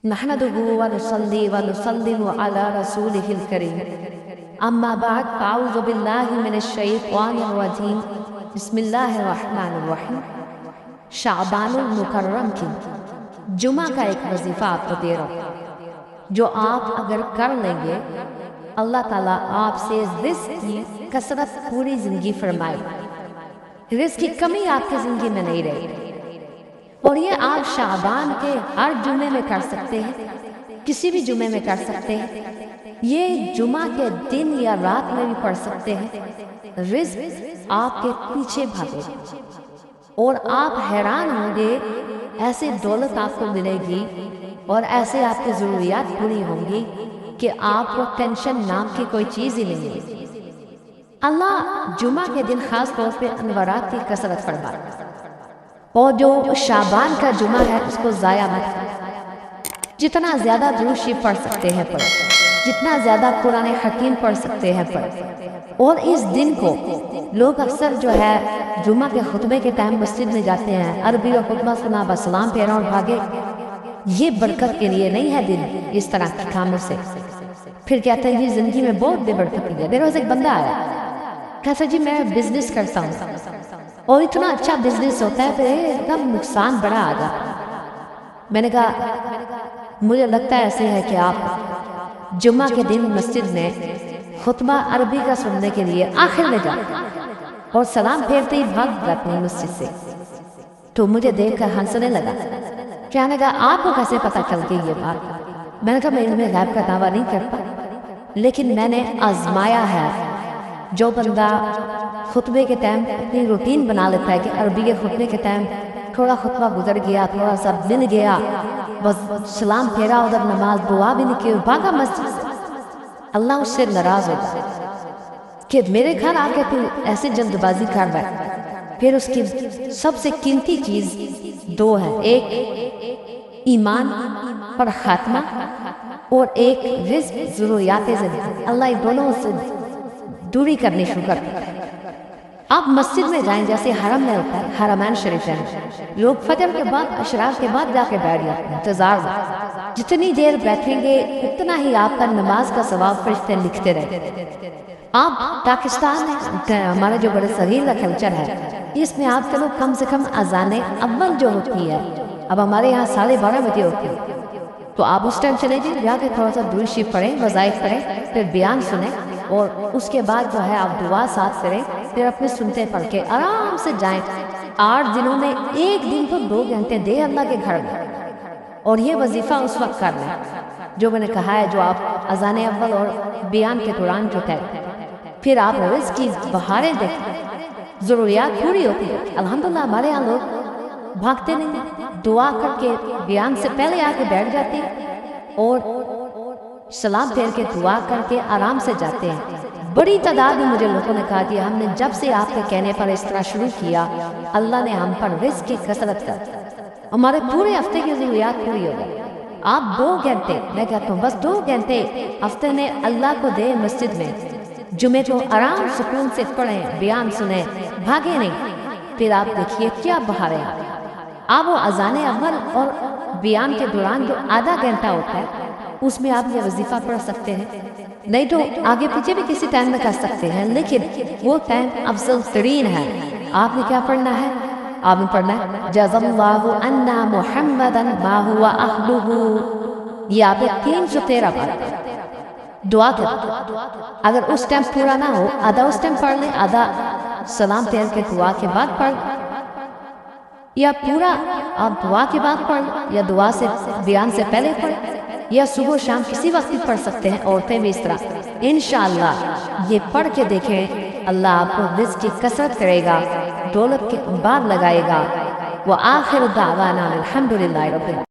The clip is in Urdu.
نحمده ونصلي ونسلم على رسوله الكريم اما بعد فاعوذ باللہ من الشیطان الرجیم بسم اللہ الرحمن الرحیم۔ شعبان المکرم کی جمعہ کا ایک وظیفہ آپ کو دے رہا ہوں جو آپ اگر کر لیں گے اللہ تعالیٰ آپ سے رزق کی کثرت پوری زندگی فرمائے، رزق کی کمی آپ کی زندگی میں نہیں رہے گی۔ اور یہ آپ شعبان کے ہر جمعے میں کر سکتے ہیں، کسی بھی جمعے میں کر سکتے ہیں، یہ جمعہ کے دن یا رات میں بھی پڑھ سکتے ہیں۔ رزق آپ کے پیچھے بھاگے اور آپ حیران ہوں گے، ایسے دولت آپ کو ملے گی اور ایسے آپ کی ضروریات پوری ہوں گی کہ آپ کو ٹینشن نام کی کوئی چیز ہی نہیں ہے۔ اللہ جمعہ کے دن خاص طور پہ انوارات کی کثرت فرمائے، اور جو شعبان کا جمعہ ہے اس کو ضائع مت کریں۔ جتنا زیادہ درود شریف پڑھ سکتے ہیں پڑھ، جتنا زیادہ قرآن حکیم پڑھ سکتے ہیں پڑھ۔ اور اس دن کو لوگ اکثر جو ہے جمعہ کے خطبے کے ٹائم مسجد میں جاتے ہیں، عربی اور خطبہ سنا بس سلام پھیرا اور بھاگے۔ یہ برکت کے لیے نہیں ہے دن اس طرح کے کاموں سے۔ پھر کہتے ہیں جی زندگی میں بہت بے برکتی ہے۔ میرے پاس ایک بندہ آیا، کہتا جی میں بزنس کرتا ہوں اور اتنا اچھا بزنس ہوتا ہے، پھر ایک دم نقصان بڑا آ جاتا۔ میں نے کہا مجھے لگتا ہے ایسے ہے کہ آپ جمعہ کے دن مسجد میں خطبہ عربی کا سننے کے لیے آخر میں جاتے اور سلام پھیرتے ہی بھاگ جاتے ہیں مسجد سے۔ تو مجھے دیکھ کر ہنسنے لگا، کہنے لگا آپ کو کیسے پتہ چل گئی یہ بات؟ میں نے کہا میں علم غیب کا دعویٰ نہیں کرتا، لیکن میں نے آزمایا ہے۔ جو بندہ خطبے کے ٹائم اپنی روٹین بنا لیتا ہے کہ عربی کے خطبے کے ٹائم تھوڑا خطبہ گزر گیا، تھوڑا سا مل گیا، بس سلام پھیرا، ادھر نماز دعا بھی نہیں کی، بھاگا مسجد سے، اللہ اس سے ناراض ہوتا ہے کہ میرے گھر آ کے تو ایسے جلد بازی کر رہا ہے۔ پھر اس کی سب سے قیمتی چیز دو ہے، ایک ایمان پر خاتمہ اور ایک رزق ضروریات زندگی۔ اللہ ان دونوں سے دوری کرنی شروع کرتا ہے۔ آپ مسجد میں جائیں جیسے حرم میں ہوتا ہے، حرمین شریف ہیں، لوگ فجر کے بعد اشراق کے بعد جا کے بیٹھ جاتے ہیں انتظار میں۔ جتنی دیر بیٹھیں گے اتنا ہی آپ کا نماز کا ثواب فرشتے لکھتے رہے۔ آپ پاکستان میں ہمارا جو بڑے صغیر کا کلچر ہے، اس میں آپ چلو کم سے کم اذان اول جو ہوتی ہے اب ہمارے یہاں 12:30 بجے ہوتی ہے، تو آپ اس ٹائم چلے جائیں، جا کے تھوڑا سا درود شریف پڑھیں، وظائف کریں، پھر بیان سنیں اور اس کے بعد جو ہے آپ دعا ساتھ کریں، پھر اپنے سنتے پڑھ کے آرام سے جائیں۔ 8 دنوں میں ایک دن تو 2 گھنٹے دے اللہ کے گھر میں، اور یہ وظیفہ اس وقت کر لیں جو میں نے کہا ہے، جو آپ اذان اول اور بیان کے دوران جو ہے، پھر آپ رزق کی بہاریں دیکھیں، ضروریات پوری ہوتی ہے۔ الحمدللہ ہمارے یہاں لوگ بھاگتے نہیں، دعا کر کے بیان سے پہلے آ کے بیٹھ جاتے ہیں اور سلام پھیر کے دعا کر کے آرام سے جاتے ہیں۔ بڑی تعداد میں مجھے لوگوں نے کہا کہ ہم نے جب سے آپ کے کہنے پر اس طرح شروع کیا، اللہ نے ہم پر رزق کی کثرت کر دی، ہمارے پورے ہفتے کی ضروریات پوری ہو گئی۔ آپ 2 گھنٹے، میں کہتا ہوں بس 2 گھنٹے ہفتے میں اللہ کو دے مسجد میں، جمعے کو آرام سکون سے پڑھیں، بیان سنیں، بھاگے نہیں، پھر آپ دیکھیے کیا بہاریں آپ وہ اذان اول اور بیان کے دوران جو آدھا گھنٹہ ہوتا ہے اس میں آپ یہ وظیفہ پڑھ سکتے ہیں، نہیں تو آگے پیچھے بھی کسی ٹائم میں کر سکتے ہیں، لیکن وہ ٹائم افضل ترین ہے۔ آپ نے کیا پڑھنا ہے؟ آپ نے پڑھنا ہے جزا اللہ عنا محمدا ما هو اہلہ، یہ آپ 313 بار دعا کریں۔ اگر اس ٹائم پورا نہ ہو، آدھا اس ٹائم پڑھ لیں، آدھا سلام پھیر کے دعا کے بعد پڑھ لیں، یا پورا آپ دعا کے بعد پڑھ لیں، یا دعا سے بیان سے پہلے پڑھ لیں، یا صبح و شام کسی وقت بھی پڑھ سکتے ہیں، عورتیں بھی اس طرح۔ انشاءاللہ یہ پڑھ کے دیکھیں، اللہ آپ کو رزق کی کثرت کرے گا، دولت کے انبار لگائے گا۔ وآخر دعوانا الحمدللہ رب العالمین۔